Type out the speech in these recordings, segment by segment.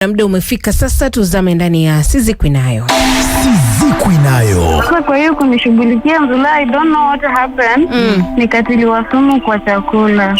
Na muda umefika sasa tuzame ndani ya Sizikwi Nayo. Sizikwi Nayo. Kwa hiyo kunishughulikia Nzula, I don't know what happened. Nikatiliwa sumu kwa chakula.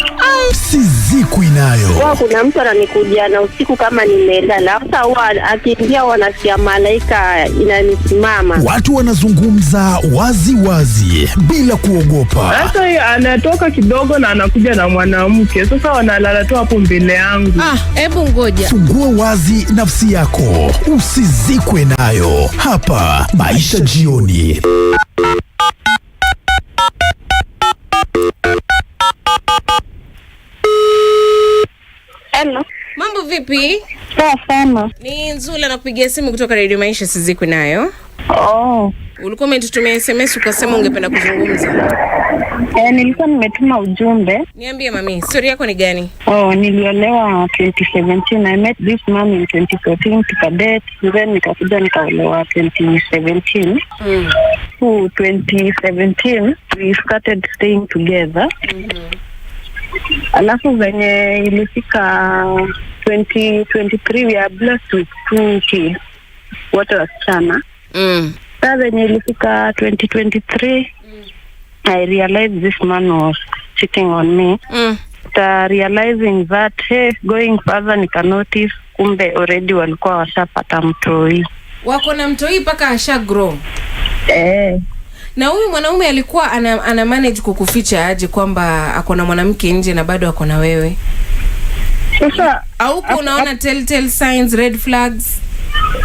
Sizikwi Nayo. Kuna mtu ananikuja na usiku kama nimelala. Sasa huwa akiingia wanasikia malaika inanisimama. Watu wanazungumza wazi wazi bila kuogopa. Sasa anatoka kidogo na anakuja na mwanamke. Sasa wanalala tu hapo mbele yangu. Hebu ngoja. Fungua wazi nafsi yako. Usizikwe nayo. Hapa Maisha Jioni. Hello. Mambo vipi? Sawa sana. Ni Nzula nakupigia simu kutoka Radio Maisha Sizikwi Nayo. Ulikuwa umetutumia SMS ukasema ungependa kuzungumza. Nilikuwa nimetuma ujumbe. Niambie mami, story yako ni gani? Niliolewa 2017. I met this man in 2014 tukadate. Then nikakuja nikaolewa 2017. 2017 we started staying together. Alafu venye ilifika 2023 we are blessed with 2 kids. Wote wasichana. Sasa venye ilifika 2023 I realized this man was cheating on me. Realizing that going further nika notice kumbe already walikuwa washapata mtoi. Wako na mtoi paka asha grow. Na huyu mwanaume alikuwa ana manage kukuficha aje kwamba ako na mwanamke nje na bado ako na wewe? Sasa au unaona telltale signs, red flags?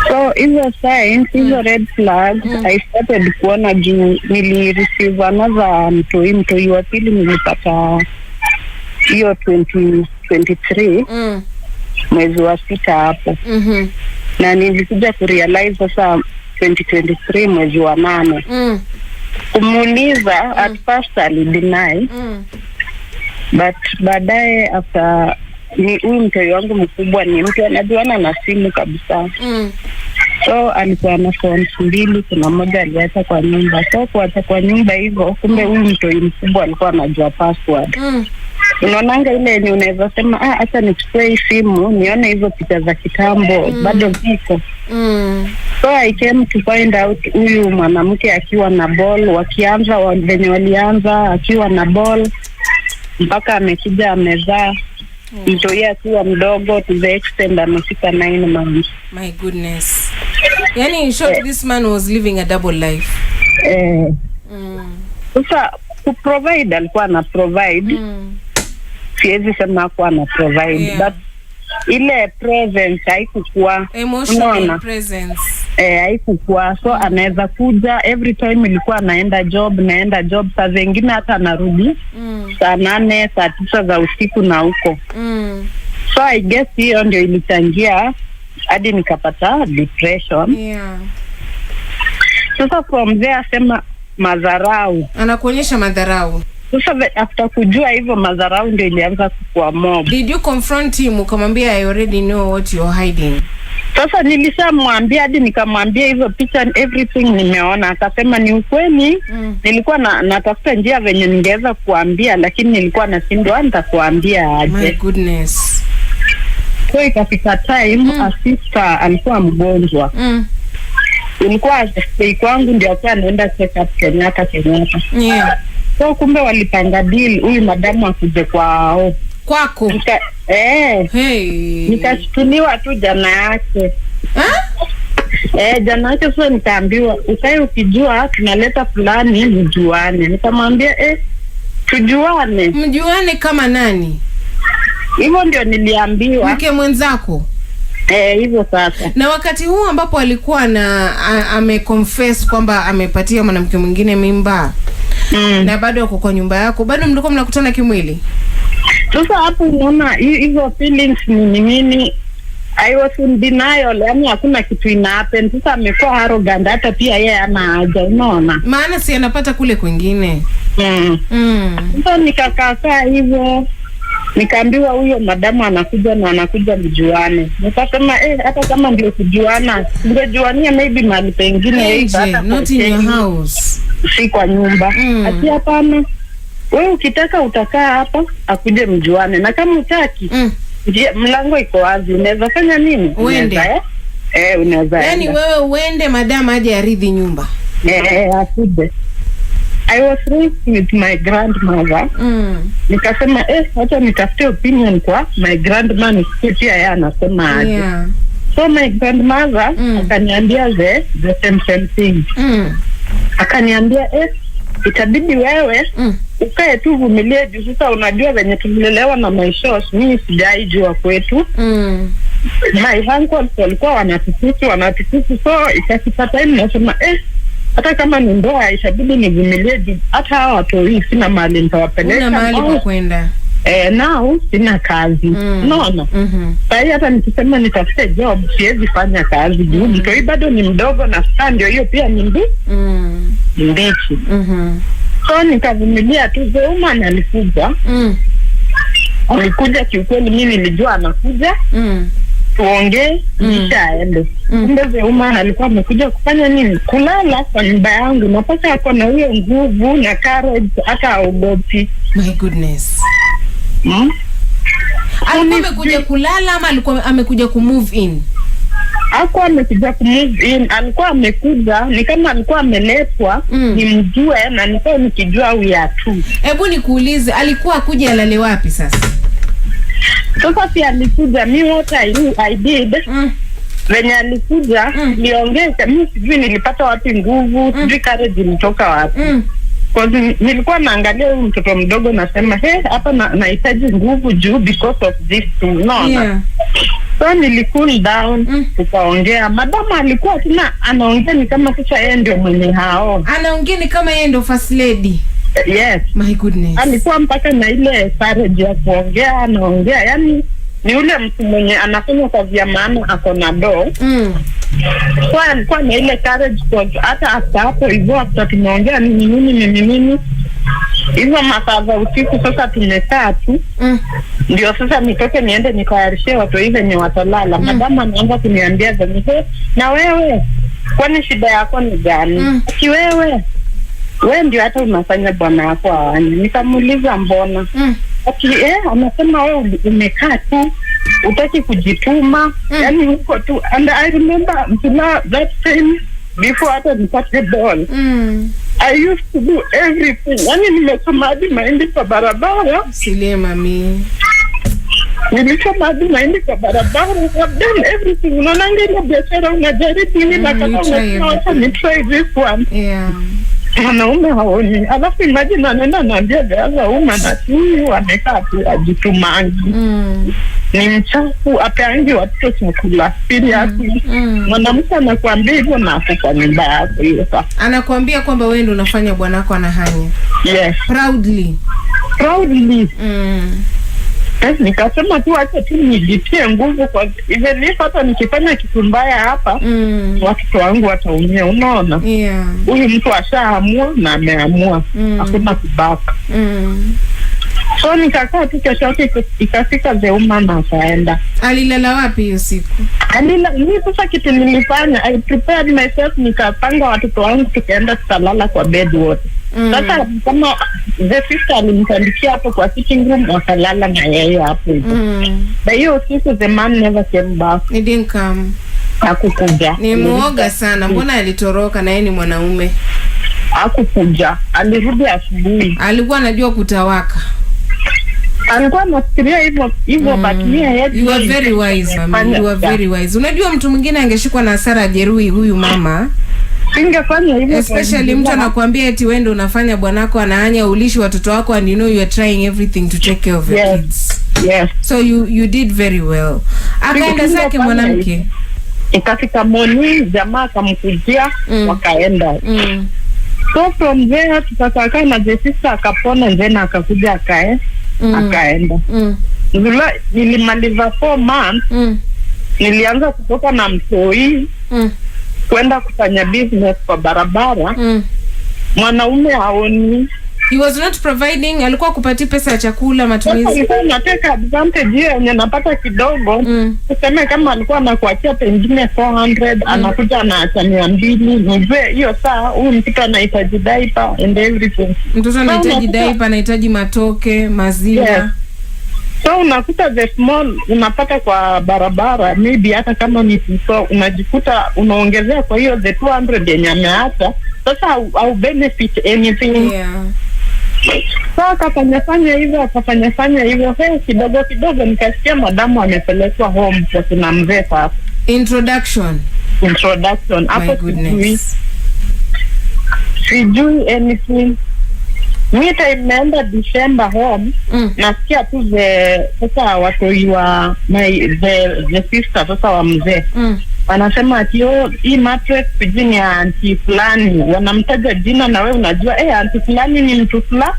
So hizo signs, hizo red flags, I started kuona juu nili-receive another mtoi wa pili nilipata hiyo 2023 mwezi wa 6 hapo. Na nilikuja kurealize sasa 2023 mwezi wa 8. Kumuuliza at first alideny. But baadaye after ni huyu mtoi wangu mkubwa ni mtu anajuana na simu kabisa. So alikuwa na phones 2, kuna moja aliacha kwa nyumba. So kuacha kwa nyumba hivyo kumbe huyu mtoi mkubwa alikuwa anajua password. Unaonanga ile yenye unaweza sema acha nichukue hii simu nione hizo picha za kitambo bado ziko. So I came to find out huyu mwanamke akiwa na ball, wakianza wenye walianza akiwa na ball mpaka amekuja amezaa. Mtoi akiwa mdogo to the extent amefika 9 months. My goodness. Yani in short this man was living a double life. Sasa kuprovide alikuwa na provide. Siwezi sema kwa na provide but ile presence haikuwa emotional presence. Haikuwa. So anaweza kuja every time ilikuwa naenda job saa zingine hata anarudi saa 8 saa 9 za usiku na huko. So I guess hiyo ndio ilichangia hadi nikapata depression. Sasa from there sema madharau. Anakuonyesha madharau. Sasa after kujua hivyo madharau ndio ilianza kukua mob. Did you confront him ukamwambia I already know what you're hiding? Sasa nilishamwambia hadi nikamwambia hivyo picha everything nimeona. Akasema ni ukweli. Nilikuwa natafuta njia venye ningeweza kuambia lakini nilikuwa nashindwa nitakuambia aje. My goodness. So ikafika time sister alikuwa mgonjwa. Ilikuwa stay kwangu ndio akawa anaenda check up Kenyatta. So kumbe walipanga deal huyu madamu akuje kwao. Kwako? Nikashtuliwa tu jana yake. Jana yake sasa nikaambiwa ukae ukijua tunaleta fulani mjuane. Nikamwambia tujuane. Mjuane kama nani? Hivyo ndio niliambiwa. Mke mwenzako? Hivyo sasa. Na wakati huu ambapo alikuwa ameconfess kwamba amepatia mwanamke mwingine mimba. Na bado uko kwa nyumba yako, bado mlikuwa mnakutana kimwili? Sasa hapo unaona hizo feelings ni nini? I was in denial, yani hakuna kitu ina happen. Sasa amekuwa arrogant hata pia yeye ana haja, unaona? Maana si anapata kule kwingine. Sasa nikakaa hivyo. Nikaambiwa huyo madamu anakuja mjuane. Nikasema hata kama ndio kujuana, ungejuania maybe mahali pengine hata not in your house. Si kwa nyumba. Ati hapana. Wewe ukitaka utakaa hapa akuje mjuane na kama utaki mlango iko wazi, unaweza fanya nini? Uende. Unaweza. Yaani wewe uende madam aje aridhi nyumba. Asije. I was raised with my grandmother. Nikasema acha nitafute opinion kwa my grandma nisikie pia yeye anasema aje. Yeah. So my grandmother akaniambia the same thing. Akaniambia itabidi wewe ukae tu vumilie juu sasa unajua venye tulilelewa na maisha, mimi sijaijua kwetu. My uncle walikuwa wanatutusi so ikafika time nasema hata kama ni ndoa itabidi nivumilie juu hata hao watu sina mahali nitawapeleka. Una mahali pa kwenda. Nao sina kazi. Unaona? Sasa hata nikisema nitafute job siwezi fanya kazi juu mtoi bado ni mdogo na sasa ndio hiyo pia ni mbichi. So nikavumilia tu. Zeuma alikuja. Alikuja kiukweli mimi nilijua anakuja. Tuongee kisha aende. Kumbe Zeuma alikuwa amekuja kufanya nini? Kulala kwa nyumba yangu. Napata ako na hiyo nguvu na courage hata haogopi. My goodness. Alikuwa amekuja kulala ama alikuwa amekuja kumove in? Hakuwa amekuja kumove in, alikuwa amekuja ni kama alikuwa ameletwa nimjue na nilikuwa nikijua we are two. Hebu nikuulize, alikuwa kuja alale wapi sasa? Sasa pia alikuja, mimi what I did venye alikuja niongea, mimi sijui nilipata wapi nguvu, sijui courage ilitoka wapi. Kwa nilikuwa naangalia huyu mtoto mdogo nasema hapa nahitaji nguvu juu because of this too. No. So nilikool down, tukaongea. Madama alikuwa tena anaongea ni kama kisha yeye ndio mwenye hao. Anaongea ni kama yeye ndio first lady. Yes. My goodness. Alikuwa mpaka na ile courage ya kuongea, anaongea. Yani ni ule mtu mwenye anafanya kazi ya maana ako na do. Kwa alikuwa na ile courage kwa hata hata hapo hivyo hata tumeongea nini. Hizo masaa za usiku sasa tumekaa tu. Ndio sasa nitoke niende nikawarishie watu hivi wenye watalala. Madama anaanza kuniambia zangu, na wewe kwani shida yako ni gani? Ati wewe ndio hata unafanya bwana wako awani. Nikamuuliza mbona? Ati anasema wewe umekaa tu, utaki kujituma. Yani uko tu. And I remember that time before hata nipate ball. I used to do everything. Yani nimesoma hadi mahindi kwa barabara. Sile mami. Nilisoma hadi mahindi kwa barabara. I've done everything. Unaonanga ile biashara unajaribu nini na kama unataka ni try this one. Yeah. Wanaume haoni. Alafu imagine anaenda naambia gaza na huyu amekaa tu ajitumangi. Ni mchafu, apeangi watoto chakula. Seriously. Mwanamke anakuambia hivyo na hapo kwa nyumba yako hiyo sasa. Anakuambia kwamba wewe ndio unafanya bwanako anahanya. Yes. Proudly. Nikasema tu acha tu nijitie nguvu kwa even if hata nikifanya kitu mbaya hapa watoto wangu wataumia, unaona? Yeah. Huyu mtu ashaamua na ameamua. Hakuna kubaka. So nikakaa tu kesho yake ikafika Zeuma na akaenda. Alilala wapi hiyo siku? Mimi sasa kitu nilifanya, I prepared myself, nikapanga watoto wangu tukaenda tukalala kwa bed wote. Sasa kama the sister alimtandikia hapo kwa sitting room wakalala na yeye hapo. Na hiyo siku the man never came back. He didn't come. Hakukuja. Ni muoga sana. Mbona alitoroka na yeye ni mwanaume? Hakukuja. Alirudi asubuhi. Alikuwa anajua kutawaka. Alikuwa anafikiria hivyo bakia yetu. You are very wise, mama. You are very wise. Unajua mtu mwingine angeshikwa na hasara jeruhi huyu mama. Singefanya hivyo. Especially mtu anakuambia eti wewe ndio unafanya bwanako anaanya ulishi watoto wako and you know you are trying everything to take care of your kids. Yes. So you did very well. Akaenda zake mwanamke. Ikafika morning jamaa akamkujia wakaenda. So from there tukakaa na the sister akapona, then akakuja akaenda. Nilimaliza 4 months. Nilianza kutoka na mtoi kwenda kufanya business kwa barabara. Mwanaume haoni. He was not providing. Alikuwa kupati pesa ya chakula, matumizi. Alikuwa anateka advantage yenye anapata kidogo. Tuseme kama alikuwa anakuachia pengine 400, anakuja anaacha 200. Mzee hiyo saa huyu mtoto anahitaji diaper and everything. Mtoto anahitaji diaper, anahitaji matoke, maziwa. So unakuta the small unapata kwa barabara, maybe hata kama ni so unajikuta unaongezea kwa hiyo the 200 yenye ameacha, sasa au benefit anything. So akafanya hivyo kidogo kidogo, nikasikia madamu amepelekwa home kwa kuna mzee sasa. Introduction hapo sijui anything. Mita imeenda December home, nasikia tu sasa watu wa the sister sasa wa mzee wanasema ati hii mattress pijini ya anti fulani, wanamtaja jina na wewe unajua anti fulani ni mtu fulani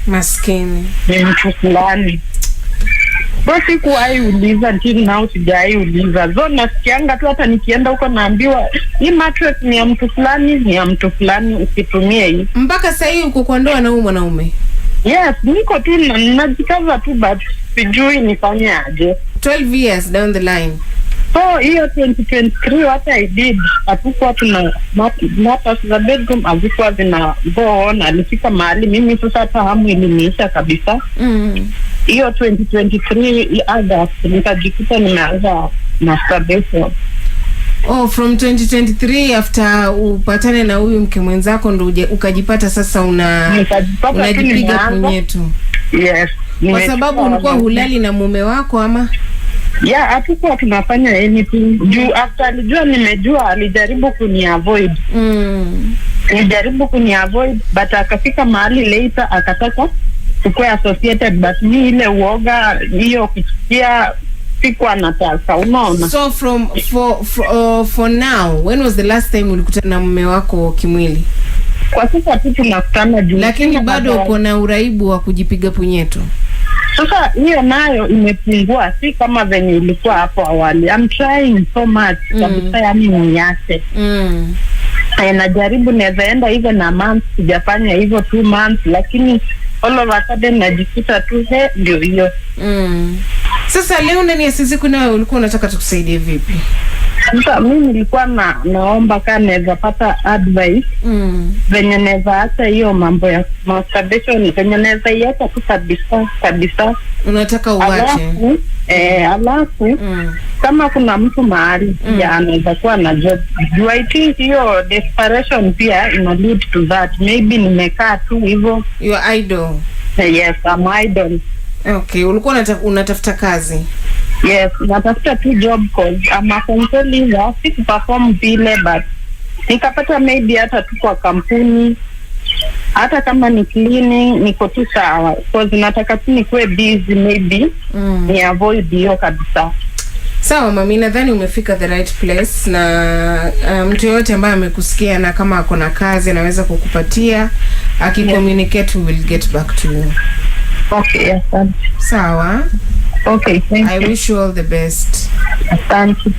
maskini, ni mtu fulani. Basi kuwahi uliza ntini nao sijahi uliza. Nasikianga tu hata nikienda huko naambiwa hii mattress ni ya mtu fulani usitumie hii. Mpaka sasa hivi uko kwa ndoa na huyu mwanaume? Yes, niko tu najikaza tu, but sijui nifanye aje. 12 years down the line. So hiyo 2023 what I did, hatukuwa tuna matters za bedroom hazikuwa zina go on. Alifika mahali mimi sasa hata hamu iliniisha kabisa. Hiyo 2023 August nikajikuta nimeanza masturbation. From 2023 after upatane na huyu mke mwenzako ndo ukajipata sasa unajipiga punyetu? Yes. Kwa sababu ulikuwa hulali na mume wako ama? Yeah, hatukuwa tunafanya anything. Juu after alijua nimejua alijaribu kuniavoid. Alijaribu kuniavoid, but akafika mahali later akataka tukue associated, but ni ile uoga hiyo kusikia sikuwa nataka, unaona. So for now, when was the last time ulikutana na mume wako kimwili? Kwa sasa tu tunakutana juu. Lakini bado uko na uraibu wa kujipiga punyeto? Sasa hiyo nayo imepungua, si kama venye ilikuwa hapo awali. I'm trying so much kabisa, yani niache. Najaribu naweza enda hivyo na months, sijafanya hivyo 2 months, lakini all of a sudden najikuta tu ndio hiyo. Sasa leo ndani ya sisi kuna ulikuwa unataka tukusaidie vipi? Sasa mimi nilikuwa naomba kama naweza pata advice venye naweza acha hiyo mambo ya masturbation, venye naweza iacha tu kabisa. Unataka uache? Alafu kama kuna mtu mahali ya anaweza kuwa na job. Do I think hiyo desperation pia ina lead to that? Maybe nimekaa tu hivyo. You are idle? Yes, I'm idle. Okay, ulikuwa unatafuta kazi? Yes, natafuta tu job cause I'm a controller, si perform vile, but nikapata maybe hata tu kwa kampuni, hata kama ni cleaning niko tu sawa, cause nataka tu nikuwe busy, maybe ni avoid hiyo kabisa. Sawa mami, nadhani umefika the right place, na mtu yote ambaye amekusikia na kama ako na kazi anaweza kukupatia, akicommunicate we will get back to you. Okay, yes. Sawa. Okay, thank you. I wish you all the best. Thank you.